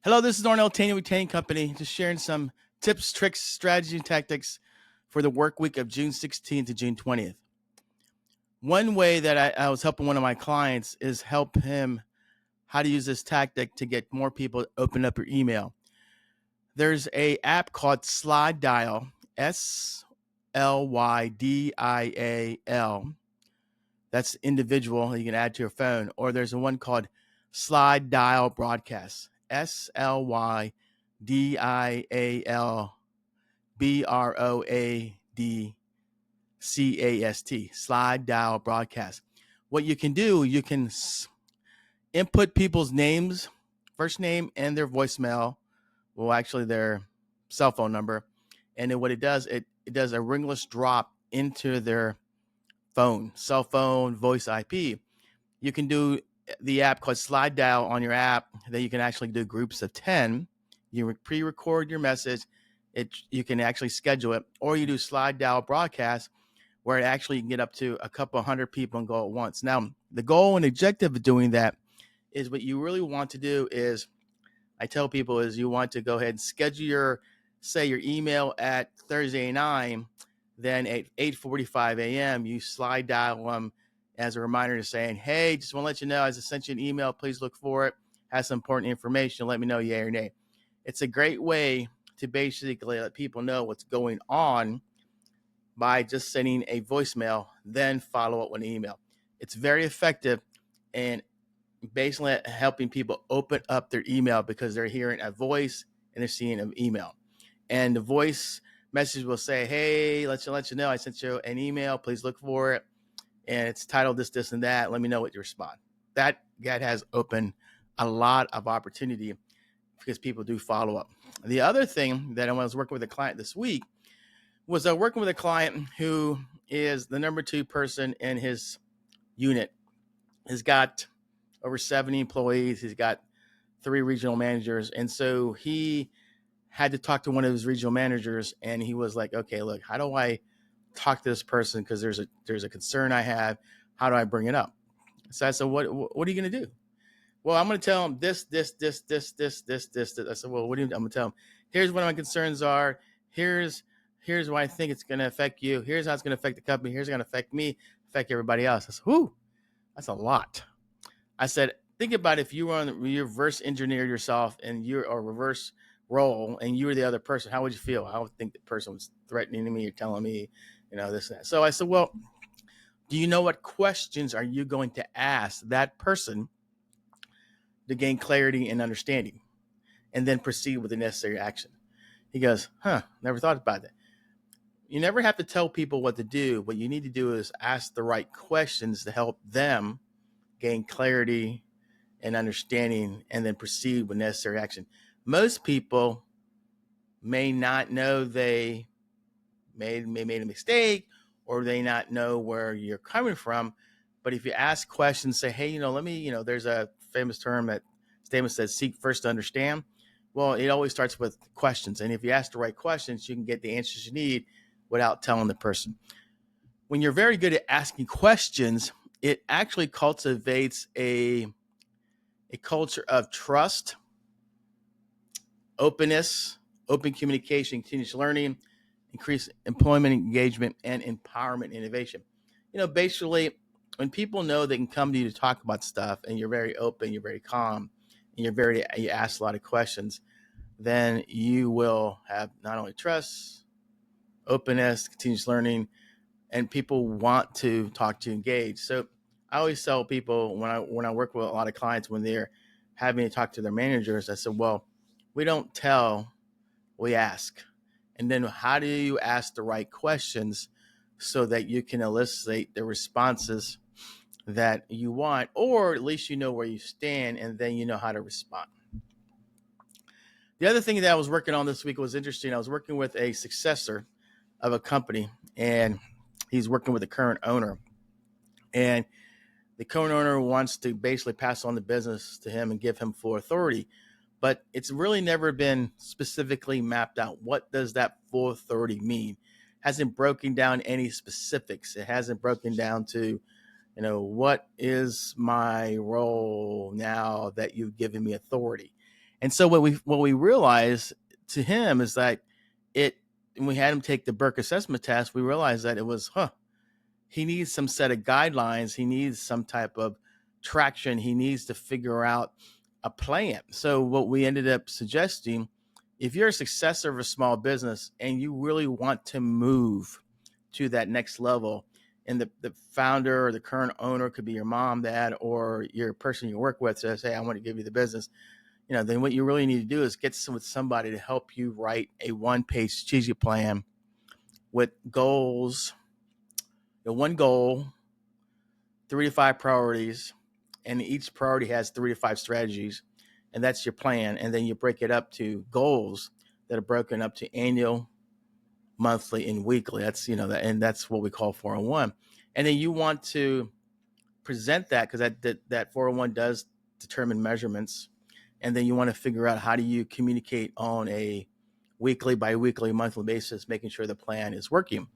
Hello, this is Arnel Tanyag with Tanyag Company, just sharing some tips, tricks, strategy, and tactics for the work week of June 16th to June 20th. One way that I was helping one of my clients is help him how to use this tactic to get more people to open up your email. There's a app called Slide Dial, SLYDIAL. That's individual you can add to your phone. Or there's a one called Slide Dial Broadcast, SLYDIALBROADCAST, Slide Dial Broadcast. What you can do, you can input people's names, first name, and their voicemail, well, actually their cell phone number. And then what it does, it does a ringless drop into their phone, cell phone, voice IP. You can do the app called Slide Dial on your app. Then you can actually do groups of 10. You pre-record your message. You can actually schedule it, or you do Slide Dial Broadcast, where it actually can get up to a couple hundred people and go at once. Now, the goal and objective of doing that is what you really want to do is, I tell people, is you want to go ahead and schedule your email at Thursday 9, then at 8:45 a.m. you slide dial them as a reminder to saying, hey, just want to let you know, I just sent you an email. Please look for it. Has some important information. Let me know yay or nay. It's a great way to basically let people know what's going on by just sending a voicemail, then follow up with an email. It's very effective and basically helping people open up their email because they're hearing a voice and they're seeing an email. And the voice message will say, hey, let you know I sent you an email. Please look for it. And it's titled this, and that. Let me know what you respond. That has opened a lot of opportunity because people do follow up. The other thing that I was working with a client this week was working with a client who is the number 2 person in his unit. He's got over 70 employees. He's got 3 regional managers. And so he had to talk to one of his regional managers, and he was like, okay, look, how do I talk to this person? Because there's a concern I have. How do I bring it up? So I said, what are you going to do? Well, I'm going to tell him this. I said, well, what do you, I'm going to tell him, here's what my concerns are. Here's why I think it's going to affect you. Here's how it's going to affect the company. Here's going to affect me, affect everybody else. I said, whoo, that's a lot. I said, think about if you were you reverse engineer yourself and you're a reverse role and you were the other person, how would you feel? I would think the person was threatening me or telling me, this and that. So I said, well, do you know what questions are you going to ask that person to gain clarity and understanding and then proceed with the necessary action? He goes, never thought about that. You never have to tell people what to do. What you need to do is ask the right questions to help them gain clarity and understanding and then proceed with necessary action. Most people may not know they made a mistake or they not know where you're coming from. But if you ask questions, say, hey, let me, there's a famous term that statement says seek first to understand. Well, it always starts with questions. And if you ask the right questions, you can get the answers you need without telling the person. When you're very good at asking questions, it actually cultivates a culture of trust, openness, open communication, continuous learning, increase employment engagement, and empowerment and innovation. Basically, when people know they can come to you to talk about stuff and you're very open, you're very calm, and you ask a lot of questions, then you will have not only trust, openness, continuous learning, and people want to talk to you, engage. So I always tell people when I work with a lot of clients, when they're having to talk to their managers, I said, well, we don't tell, we ask. And then how do you ask the right questions so that you can elicit the responses that you want, or at least you know where you stand and then you know how to respond. The other thing that I was working on this week was interesting. I was working with a successor of a company, and he's working with the current owner. And the current owner wants to basically pass on the business to him and give him full authority. But it's really never been specifically mapped out. What does that full authority mean? Hasn't broken down any specifics. It hasn't broken down to, what is my role now that you've given me authority? And so what we realized to him is that it when we had him take the Burke assessment test, we realized that it was, he needs some set of guidelines. He needs some type of traction. He needs to figure out a plan. So what we ended up suggesting, if you're a successor of a small business and you really want to move to that next level, and the founder or the current owner could be your mom, dad, or your person you work with says, hey, I want to give you the business, then what you really need to do is get with somebody to help you write a one-page strategic plan with goals, one goal, 3 to 5 priorities, and each priority has 3 to 5 strategies, and that's your plan. And then you break it up to goals that are broken up to annual, monthly, and weekly. That's and that's what we call 401. And then you want to present that, because that 401 does determine measurements. And then you want to figure out, how do you communicate on a weekly, bi-weekly, monthly basis, making sure the plan is working.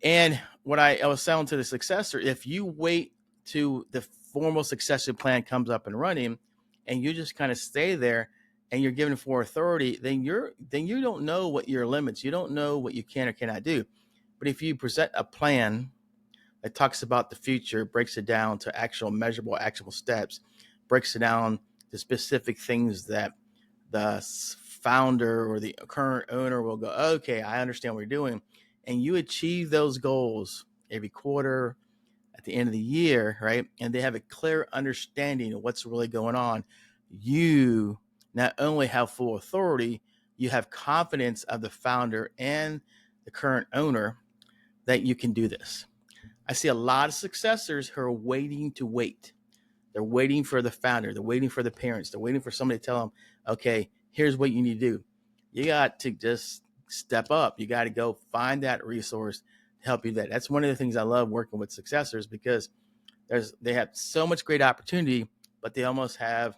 And what I was telling to the successor, if you wait to the formal succession plan comes up and running, and you just kind of stay there and you're given full authority, then you don't know what your limits, you don't know what you can or cannot do. But if you present a plan that talks about the future, breaks it down to actual measurable, actionable steps, breaks it down to specific things that the founder or the current owner will go, okay, I understand what you're doing. And you achieve those goals every quarter, at the end of the year, right? And they have a clear understanding of what's really going on. You not only have full authority, you have confidence of the founder and the current owner that you can do this. I see a lot of successors who are waiting to wait. They're waiting for the founder. They're waiting for the parents. They're waiting for somebody to tell them, okay, here's what you need to do. You got to just step up. You got to go find that resource to help you there. That's one of the things I love working with successors, because they have so much great opportunity, but they almost have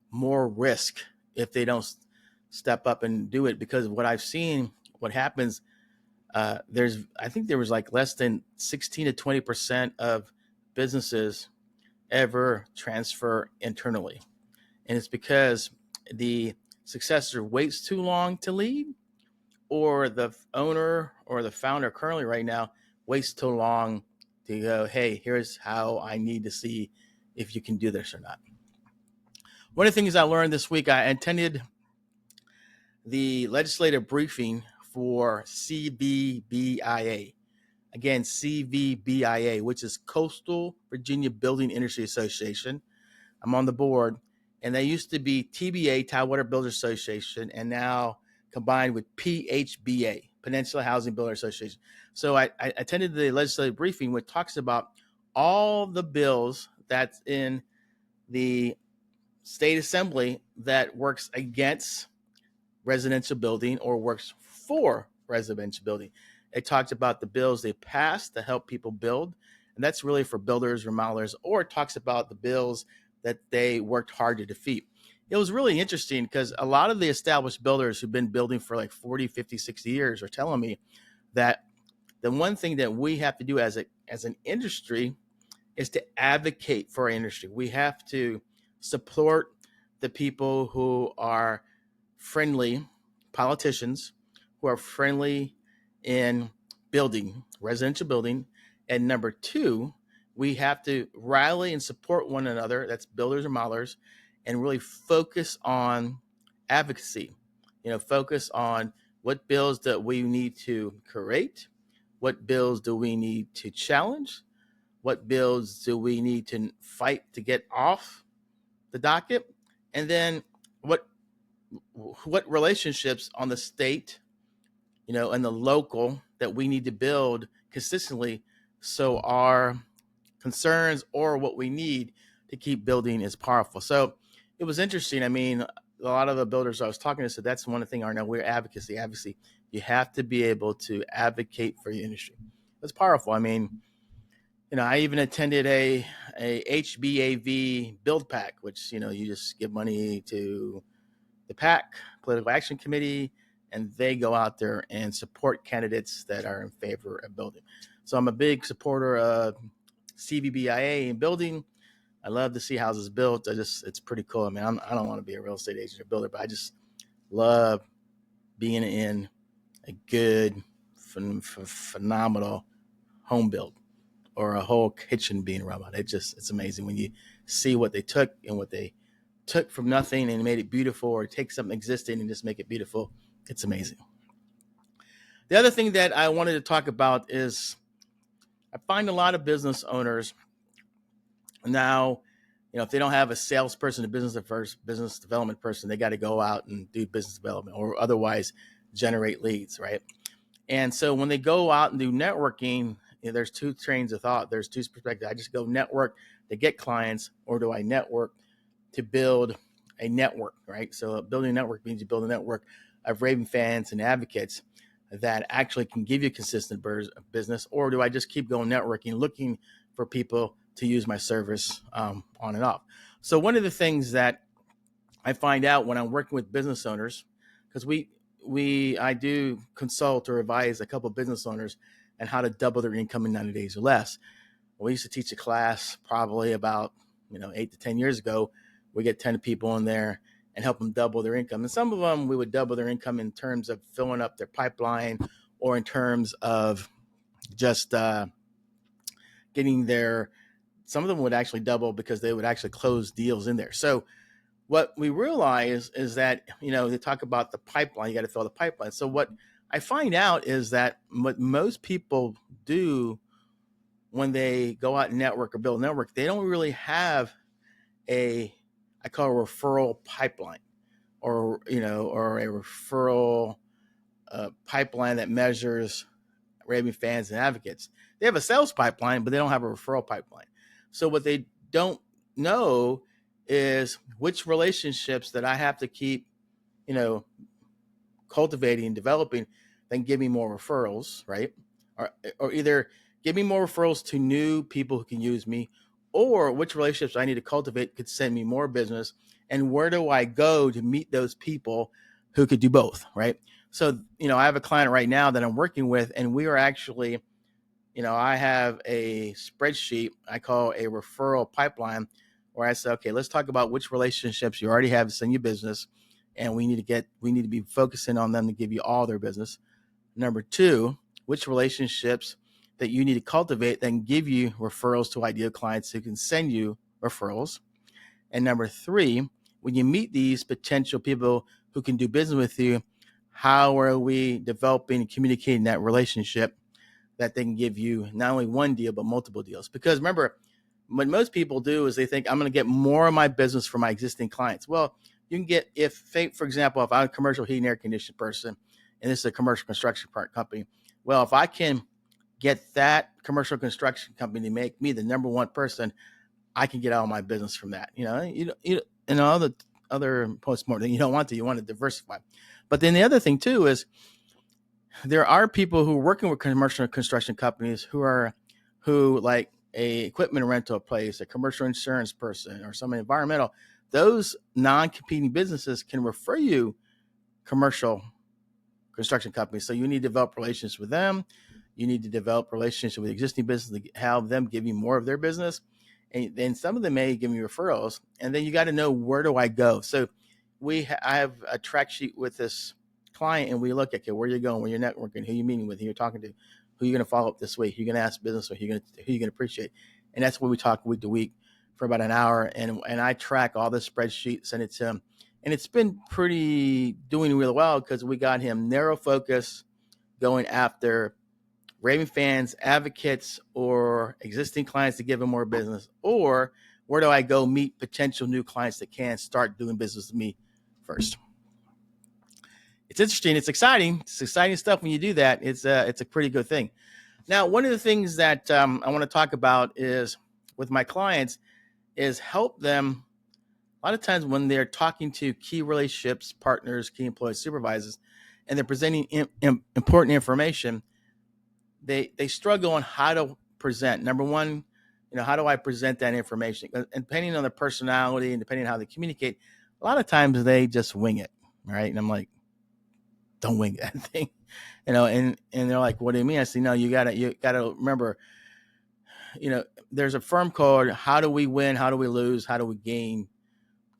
more risk if they don't step up and do it. Because what I've seen, what happens, I think there was like less than 16 to 20% of businesses ever transfer internally. And it's because the successor waits too long to lead, or the owner or the founder currently right now waits too long to go, hey, here's how I need to see if you can do this or not. One of the things I learned this week, I attended the legislative briefing for CVBIA. Again, CVBIA, which is Coastal Virginia Building Industry Association. I'm on the board, and they used to be TBA, Tidewater Builders Association, and now combined with PHBA, Peninsula Housing Builder Association. So I attended the legislative briefing, which talks about all the bills that's in the state assembly that works against residential building or works for residential building. It talks about the bills they passed to help people build, and that's really for builders, remodelers, or it talks about the bills that they worked hard to defeat. It was really interesting, because a lot of the established builders who've been building for like 40, 50, 60 years are telling me that the one thing that we have to do as an industry is to advocate for our industry. We have to support the people who are friendly, politicians who are friendly in building, residential building. And number two, we have to rally and support one another, that's builders and modelers, and really focus on advocacy. Focus on what bills that we need to create, what bills do we need to challenge, what bills do we need to fight to get off the docket, and then what relationships on the state, and the local that we need to build consistently, so our concerns or what we need to keep building is powerful. So it was interesting. I mean, a lot of the builders I was talking to said that's one thing, Arnel, we're advocacy. You have to be able to advocate for your industry. It's powerful. I mean, I even attended a HBAV build pack, which, you just give money to the PAC, Political Action Committee, and they go out there and support candidates that are in favor of building. So I'm a big supporter of CVBIA and building. I love to see houses built. It's pretty cool. I mean, I don't want to be a real estate agent or builder, but I just love being in a good, phenomenal home build or a whole kitchen being run out. It's amazing when you see what they took and what they took from nothing and made it beautiful, or take something existing and just make it beautiful. It's amazing. The other thing that I wanted to talk about is I find a lot of business owners now, if they don't have a salesperson, a business development person, they got to go out and do business development or otherwise generate leads, right? And so when they go out and do networking, there's two trains of thought. There's two perspectives. I just go network to get clients, or do I network to build a network, right? So building a network means you build a network of raving fans and advocates that actually can give you consistent business, or do I just keep going networking, looking for people to use my service on and off? So one of the things that I find out when I'm working with business owners, because I do consult or advise a couple of business owners on how to double their income in 90 days or less. We used to teach a class probably about 8 to 10 years ago. We get 10 people in there and help them double their income. And some of them, we would double their income in terms of filling up their pipeline, or in terms of just getting their, some of them would actually double because they would actually close deals in there. So what we realize is that, they talk about the pipeline, you got to fill the pipeline. So what I find out is that what most people do when they go out and network or build a network, they don't really have I call a referral pipeline, or a referral pipeline that measures raving fans and advocates. They have a sales pipeline, but they don't have a referral pipeline. So what they don't know is which relationships that I have to keep, cultivating and developing, then give me more referrals, right? Or either give me more referrals to new people who can use me, or which relationships I need to cultivate could send me more business, and where do I go to meet those people who could do both, right? So, I have a client right now that I'm working with, and we are actually, I have a spreadsheet I call a referral pipeline, where I say, okay, let's talk about which relationships you already have to send you business, and we need to be focusing on them to give you all their business. Number two, which relationships that you need to cultivate that can give you referrals to ideal clients who can send you referrals. And number three, when you meet these potential people who can do business with you, how are we developing and communicating that relationship that they can give you not only one deal, but multiple deals? Because remember, what most people do is they think, I'm going to get more of my business from my existing clients. Well, you can get, for example, if I'm a commercial heating and air conditioning person, and this is a commercial construction company, well, if I can get that commercial construction company to make me the number one person, I can get all my business from that. And all the other post-mortem, you want to diversify. But then the other thing too is there are people who are working with commercial construction companies who like a equipment rental place, a commercial insurance person, or some environmental. Those non-competing businesses can refer you commercial construction companies. So you need to develop relationships with them. You need to develop relationships with existing business to have them give you more of their business. And then some of them may give you referrals. And then you got to know, where do I go? So I have a track sheet with this client, and we look at, okay, where you're going, where you're networking, who you're meeting with, who you're talking to, who you're going to follow up this week, who you're going to ask business, or who you're going to appreciate. And that's what we talk week to week for about an hour. And I track all this spreadsheet, send it to him. And it's been doing really well, because we got him narrow focus, going after raving fans, advocates, or existing clients to give him more business. Or where do I go meet potential new clients that can start doing business with me first? It's interesting. It's exciting. It's exciting stuff when you do that. It's a pretty good thing. Now, one of the things that I want to talk about is with my clients is help them. A lot of times when they're talking to key relationships, partners, key employees, supervisors, and they're presenting important information, they struggle on how to present. Number one, how do I present that information? And depending on their personality and depending on how they communicate, a lot of times they just wing it, right? And I'm like, don't wing that thing, and they're like, what do you mean? I say, no, you gotta remember, there's a firm called How Do We Win? How Do We Lose? How Do We Gain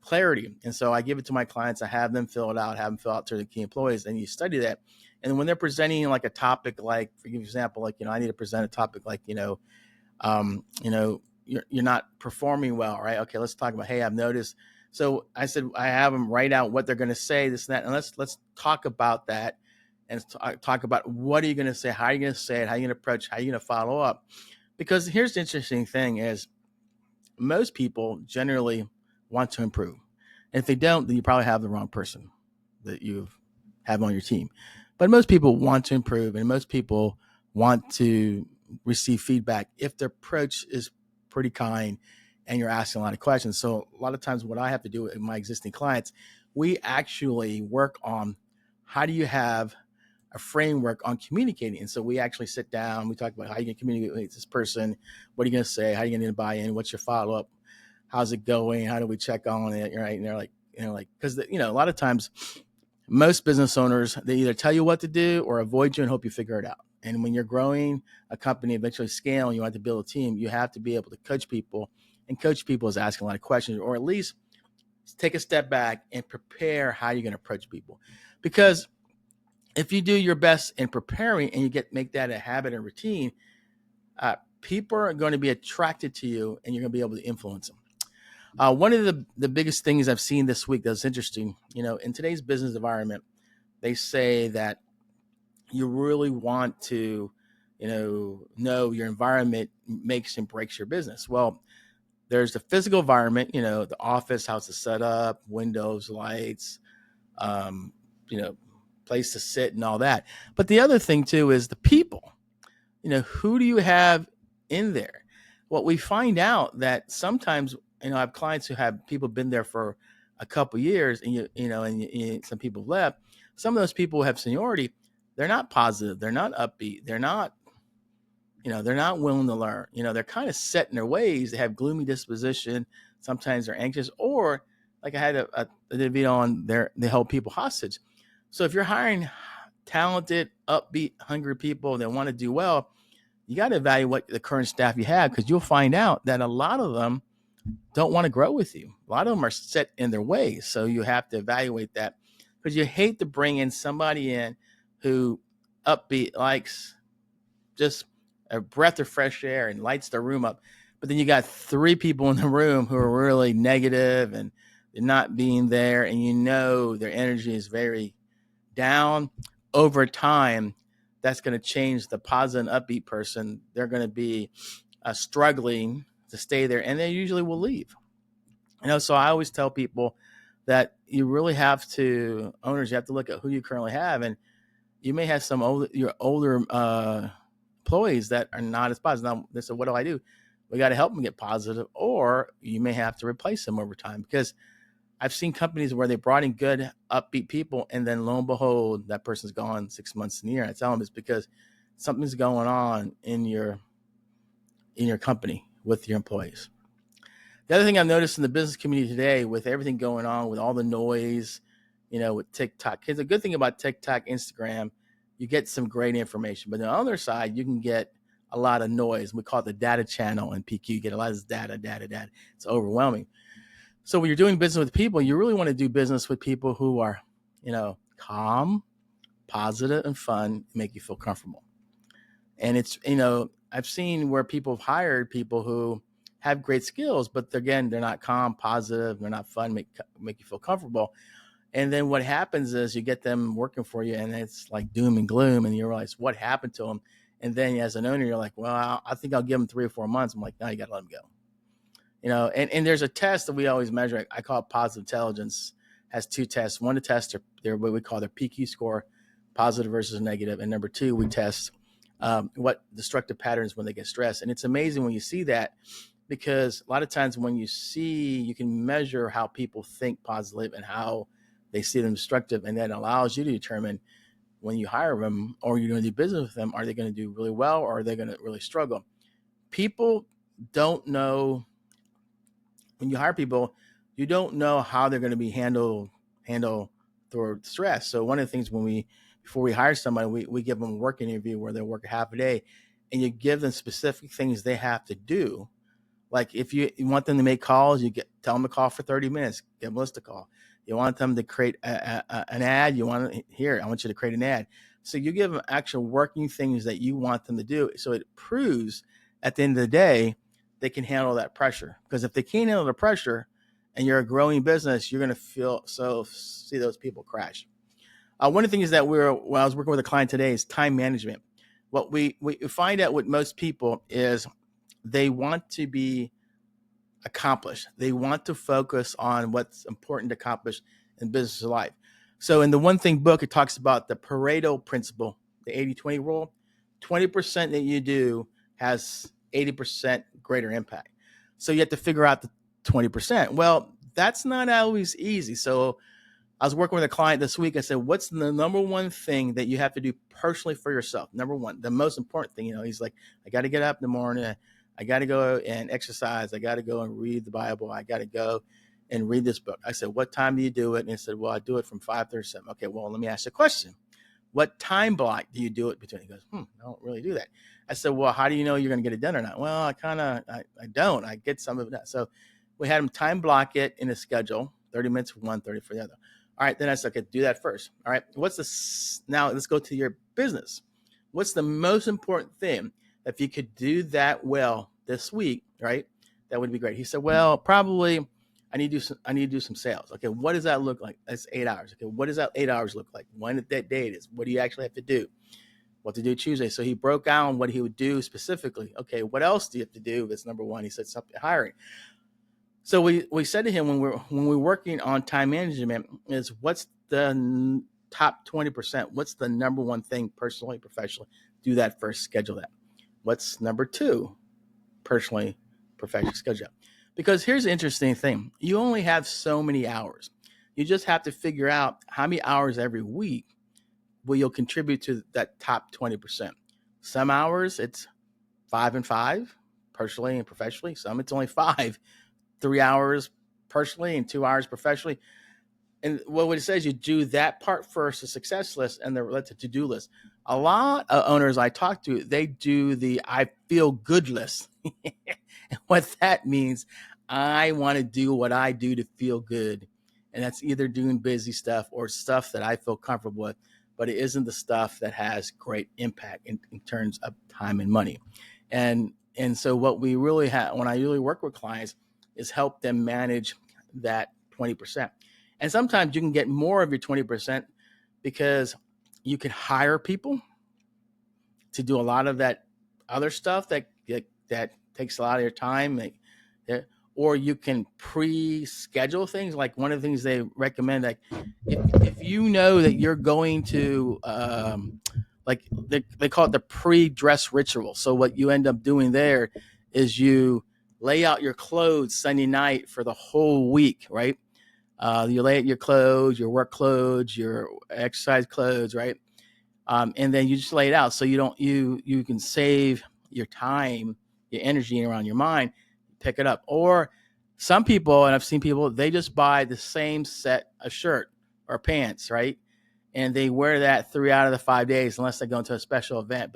Clarity? And so I give it to my clients. I have them fill it out, have them fill out to the key employees, and you study that. And when they're presenting like a topic, like for example, like, I need to present a topic like, you're not performing well, right? Okay, let's talk about, hey, I've noticed. So I said, I have them write out what they're going to say, this and that, and let's talk about that, and talk about what are you going to say, how are you going to say it, how are you going to approach, how are you going to follow up? Because here's the interesting thing is most people generally want to improve. And if they don't, then you probably have the wrong person that you have on your team. But most people want to improve, and most people want to receive feedback if their approach is pretty kind and you're asking a lot of questions. So a lot of times what I have to do with my existing clients, we actually work on how do you have a framework on communicating. And so we actually sit down, we talk about how you can communicate with this person, what are you going to say, how are you going to buy in, what's your follow-up, how's it going, how do we check on it, right? And they're like, because a lot of times most business owners, they either tell you what to do or avoid you and hope you figure it out. And when you're growing a company, eventually scale, and you want to build a team, you have to be able to coach people. And coach people is asking a lot of questions, or at least take a step back and prepare how you're going to approach people. Because if you do your best in preparing and you make that a habit and routine, people are going to be attracted to you, and you're going to be able to influence them. One of the biggest things I've seen this week that's interesting, in today's business environment, they say that you really want to, know your environment makes and breaks your business. Well, there's the physical environment, the office, how it's set up, windows, lights, place to sit and all that. But the other thing too is the people. Who do you have in there? What we find out that sometimes, I have clients who have people been there for a couple years, and some people left. Some of those people who have seniority, they're not positive, they're not upbeat, they're not willing to learn. They're kind of set in their ways. They have gloomy disposition. Sometimes they're anxious, or like I had a video on there, they hold people hostage. So if you're hiring talented, upbeat, hungry people that want to do well, you got to evaluate the current staff you have, because you'll find out that a lot of them don't want to grow with you. A lot of them are set in their ways. So you have to evaluate that, because you hate to bring in somebody in who upbeat, likes just a breath of fresh air and lights the room up. But then you got 3 people in the room who are really negative and they're not being there, and their energy is very down. Over time, that's going to change the positive and upbeat person. They're going to be struggling to stay there, and they usually will leave. So I always tell people that you really have to, owners, you have to look at who you currently have, and you may have some older employees that are not as positive. Now they said, what do I do? We got to help them get positive, or you may have to replace them over time, because I've seen companies where they brought in good, upbeat people, and then lo and behold, that person's gone 6 months in a year. I tell them it's because something's going on in your company with your employees. The other thing I've noticed in the business community today, with everything going on, with all the noise, with TikTok, because the good thing about TikTok, Instagram, you get some great information. But on the other side, you can get a lot of noise. We call it the data channel in PQ. You get a lot of this data. It's overwhelming. So when you're doing business with people, you really want to do business with people who are, calm, positive, and fun, make you feel comfortable. And it's, I've seen where people have hired people who have great skills, but again, they're not calm, positive, they're not fun, make you feel comfortable. And then what happens is you get them working for you, and it's like doom and gloom, and you realize what happened to them. And then as an owner, you're like, well, I think I'll give them 3 or 4 months. I'm like, no, you got to let them go. And there's a test that we always measure. I call it positive intelligence. Has 2 tests. One to test their what we call their PQ score, positive versus negative. And number 2, we test what destructive patterns when they get stressed. And it's amazing when you see that, because a lot of times when you can measure how people think positive and how they see them destructive. And that allows you to determine when you hire them or you're going to do business with them, are they going to do really well, or are they going to really struggle? People don't know. When you hire people, you don't know how they're going to be handle through stress. So one of the things before we hire somebody, we give them a work interview where they work a half a day, and you give them specific things they have to do. Like if you want them to make calls, tell them to call for 30 minutes, give them a list to call. You want them to create an ad, I want you to create an ad. So you give them actual working things that you want them to do. So it proves at the end of the day, they can handle that pressure. Because if they can't handle the pressure and you're a growing business, you're going to see those people crash. One of the things that when I was working with a client today is time management. What we find out with most people is they want to be accomplished. They want to focus on what's important to accomplish in business life. So in the One Thing book, it talks about the Pareto principle, the 80-20 rule. 20% that you do has 80% greater impact. So you have to figure out the 20%. Well, that's not always easy. So I was working with a client this week. I said, what's the number one thing that you have to do personally for yourself? Number one, the most important thing, he's like, I got to get up in the morning. I got to go and exercise. I got to go and read the Bible. I got to go and read this book. I said, what time do you do it? And he said, well, I do it from 5:37. Okay, well, let me ask you a question. What time block do you do it between? He goes, I don't really do that. I said, well, how do you know you're going to get it done or not? Well, I don't. I get some of that. So we had him time block it in his schedule, 30 minutes for one, 30 for the other. All right, then I said, okay, do that first. All right, now let's go to your business. What's the most important thing? If you could do that well this week, right, that would be great. He said, well, probably I need to do some sales. Okay, what does that look like? That's 8 hours. Okay, what does that 8 hours look like? When that date is? What do you actually have to do? What to do Tuesday? So he broke down what he would do specifically. Okay, what else do you have to do? That's number one. He said something hiring. So we said to him when we're working on time management is what's the top 20%? What's the number one thing personally, professionally? Do that first. Schedule that. What's number two? Personally, professionally, schedule. Because here's the interesting thing. You only have so many hours. You just have to figure out how many hours every week will you'll contribute to that top 20%. Some hours it's 5 and 5, personally and professionally. Some it's only 5, 3 hours personally and 2 hours professionally. And what it says, you do that part first, the success list and the to-do list. A lot of owners I talk to, they do the I feel good list. And what that means, I want to do what I do to feel good. And that's either doing busy stuff or stuff that I feel comfortable with, but it isn't the stuff that has great impact in terms of time and money. And so what we really have, when I really work with clients, is help them manage that 20%. And sometimes you can get more of your 20% because you can hire people to do a lot of that other stuff that takes a lot of your time. Or you can pre-schedule things. Like one of the things they recommend, like if you know that you're going to, like they call it the pre-dress ritual. So what you end up doing there is you lay out your clothes Sunday night for the whole week, right? You lay out your clothes, your work clothes, your exercise clothes, right? And then you just lay it out so you can save your time, your energy around your mind, pick it up. Or some people, and I've seen people, they just buy the same set of shirt or pants, right? And they wear that 3 out of the 5 days unless they go into a special event.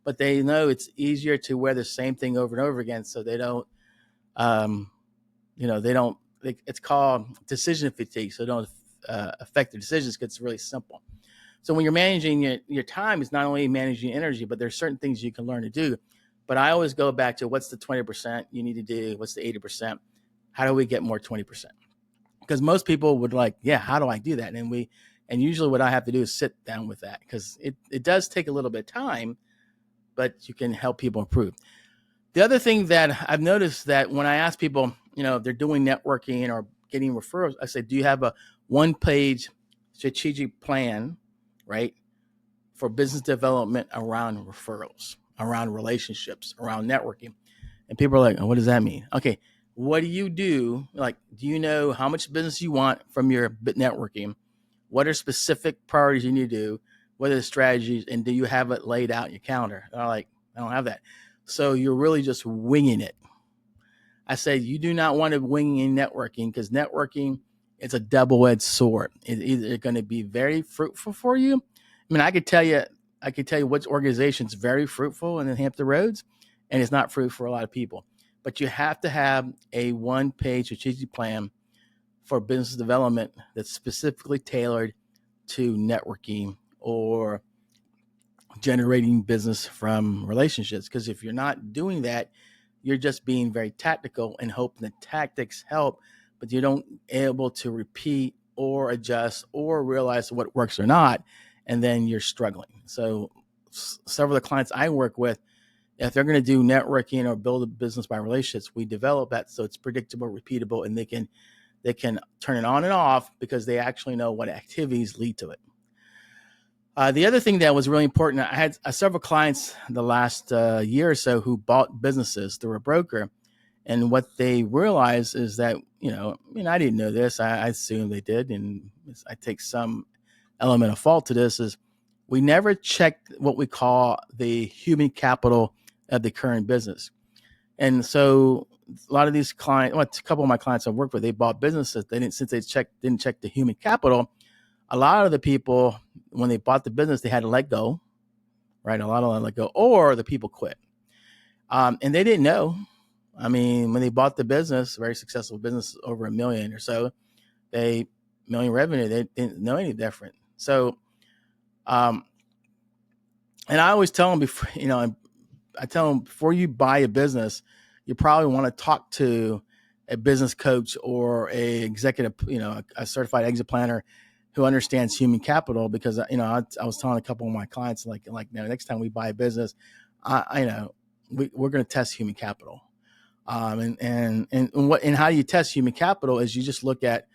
But they know it's easier to wear the same thing over and over again, so they don't, it's called decision fatigue, so don't affect the decisions because it's really simple. So when you're managing your time, it's not only managing energy, but there's certain things you can learn to do. But I always go back to what's the 20% you need to do? What's the 80%? How do we get more 20%? Because most people would like, yeah, how do I do that? And usually what I have to do is sit down with that because it does take a little bit of time, but you can help people improve. The other thing that I've noticed that when I ask people, if they're doing networking or getting referrals, I say, do you have a one-page strategic plan, right, for business development around referrals, around relationships, around networking? And people are like, oh, what does that mean? Okay, what do you do? Like, do you know how much business you want from your networking? What are specific priorities you need to do? What are the strategies? And do you have it laid out in your calendar? And I'm like, I don't have that. So you're really just winging it. I say you do not want to wing in networking because networking is a double-edged sword. It's either going to be very fruitful for you. I mean, I could tell you I can tell you which organization's very fruitful in the Hampton Roads, and it's not fruitful for a lot of people. But you have to have a one-page strategic plan for business development that's specifically tailored to networking or generating business from relationships. Because if you're not doing that, you're just being very tactical and hoping the tactics help, but you don't able to repeat or adjust or realize what works or not, and then you're struggling. So several of the clients I work with, if they're going to do networking or build a business by relationships, we develop that so it's predictable, repeatable, and they can turn it on and off because they actually know what activities lead to it. The other thing that was really important, I had several clients the last year or so who bought businesses through a broker. And what they realized is that, I didn't know this. I assumed they did. And I take some element of fault to this is we never checked what we call the human capital of the current business. And so a lot of these clients, a couple of my clients I worked with, they bought businesses. Since they didn't check the human capital, a lot of the people, when they bought the business, they had to let go, right? A lot of them let go, or the people quit. And they didn't know. I mean, when they bought the business, very successful business, over $1 million or so, $1 million revenue, they didn't know any different. So, and I always tell them before, I tell them before you buy a business, you probably want to talk to a business coach or a executive, a certified exit planner who understands human capital, because, I was telling a couple of my clients, like, next time we buy a business, we're going to test human capital. And how you test human capital is you just look at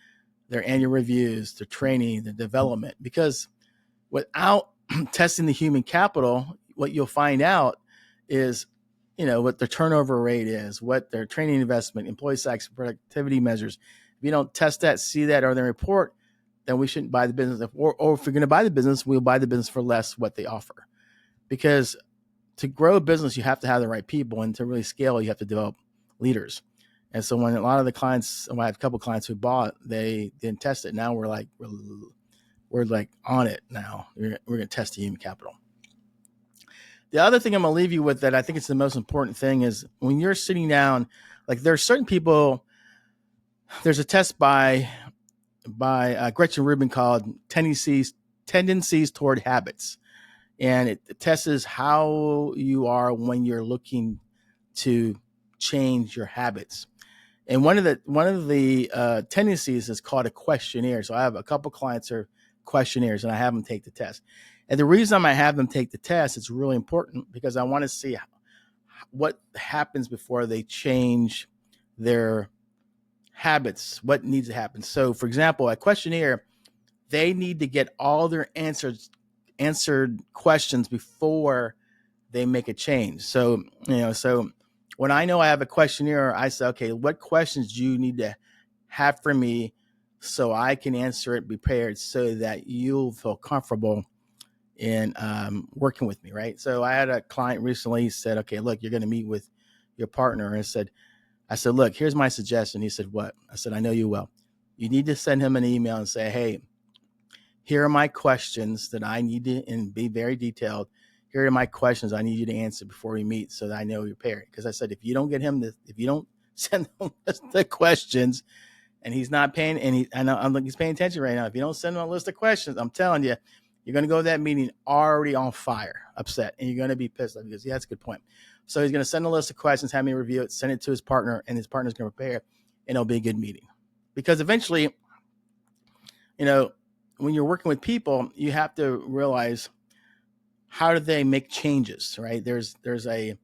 their annual reviews, their training, the development, because without testing the human capital, what you'll find out is, what their turnover rate is, what their training investment, employee satisfaction, productivity measures. If you don't test that, see that, or their report, then we shouldn't buy the business. Or if you're going to buy the business, we'll buy the business for less what they offer. Because to grow a business, you have to have the right people, and to really scale, you have to develop leaders. And so when a lot of the clients, I have a couple of clients who bought, they didn't test it. Now we're like on it now. We're going to test the human capital. The other thing I'm going to leave you with that I think it's the most important thing is when you're sitting down, like there are certain people, there's a test by Gretchen Rubin called Tendencies Toward Habits. And it tests how you are when you're looking to change your habits. And one of the tendencies is called a questionnaire. So I have a couple clients who are questionnaires, and I have them take the test. And the reason I have them take the test, it's really important because I want to see what happens before they change their habits, what needs to happen. So, for example, a questionnaire, they need to get all their answered questions before they make a change. So, so when I know I have a questionnaire, I say, okay, what questions do you need to have for me so I can answer it prepared so that you'll feel comfortable in working with me, right? So I had a client recently said, okay, look, you're going to meet with your partner. And I said, look, here's my suggestion. He said, what? I said, I know you well. You need to send him an email and say, hey, here are my questions that I need to, and be very detailed. Here are my questions I need you to answer before we meet so that I know you're prepared. Because I said, if you don't send him the questions, and he's not paying, and I know he's paying attention right now. If you don't send him a list of questions, I'm telling you, you're going to go to that meeting already on fire, upset, and you're going to be pissed off because, yeah, that's a good point. So he's going to send a list of questions, have me review it, send it to his partner, and his partner's going to prepare, and it'll be a good meeting. Because eventually, when you're working with people, you have to realize, how do they make changes, right? There's a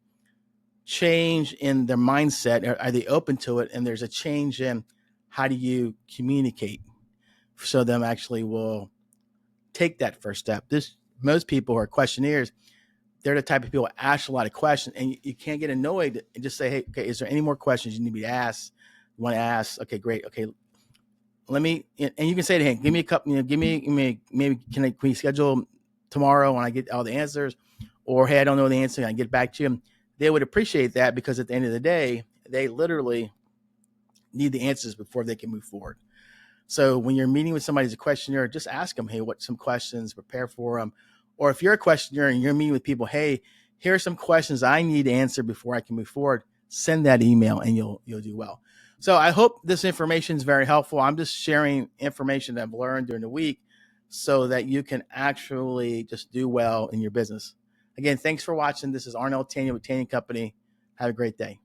change in their mindset. Are they open to it? And there's a change in how do you communicate so them actually will take that first step. Most people who are questionnaires, they're the type of people who ask a lot of questions, and you can't get annoyed and just say, hey, okay, is there any more questions you need me to ask? You want to ask? Okay, great. Okay, let me, and you can say to him, give me a couple, maybe can we schedule tomorrow when I get all the answers, or, hey, I don't know the answer, I get back to you. They would appreciate that, because at the end of the day, they literally need the answers before they can move forward. So when you're meeting with somebody as a questionnaire, just ask them, hey, what some questions, prepare for them, Or if you're a questioner and you're meeting with people, hey, here are some questions I need to answer before I can move forward, send that email and you'll do well. So I hope this information is very helpful. I'm just sharing information that I've learned during the week so that you can actually just do well in your business. Again, thanks for watching. This is Arnel Tanyag with Tanyag Company. Have a great day.